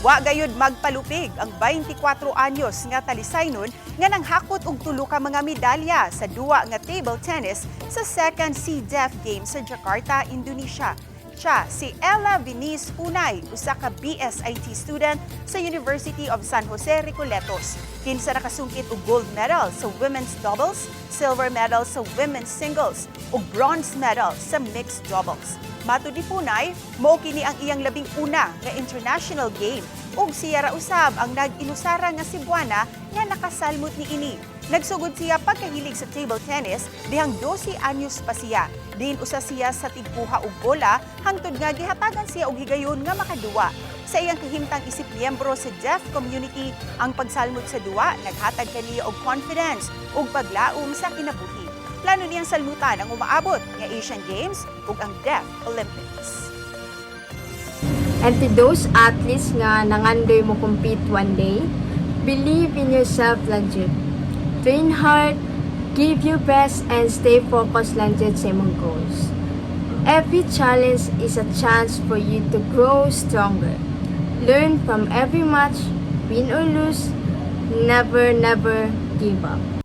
Wa gayud magpalupig ang 24 anyos nga Talisaynon nga nanghakot og tulo ka mga medalya sa duwa nga table tennis sa second C-DEF Games sa Jakarta, Indonesia. Siya si Ella Venice Punay, usa ka BSIT student sa University of San Jose, Recoletos. Kinsa naka-sungkit og gold medal sa women's doubles, silver medal sa women's singles, ug bronze medal sa mixed doubles. Matud ni Punay, mao kini ang iyang labing una nga international game ug siya ra usab ang nag-inusara nga Cebuana nga nakasalmot niini. Nagsugod siya pagkahilig sa table tennis dihang 12 anyos pa siya. Diin usa siya sa tigkuha og bola hangtod nga gihatagan siya og higayon nga makaduwa. Sa iyang kahimtang isip miyembro sa deaf community, ang pagsalmot sa duwa naghatag kaniya og confidence ug paglaom sa kinabuhi. Plano niyang salmutan ang umaabot nga Asian Games ug ang Deaf Olympics. And to those athletes nga nangandoy mo compete one day, believe in yourself lang jud. Train hard, give your best, and stay focused lang jud sa imong goals. Every challenge is a chance for you to grow stronger. Learn from every match, win or lose, never give up.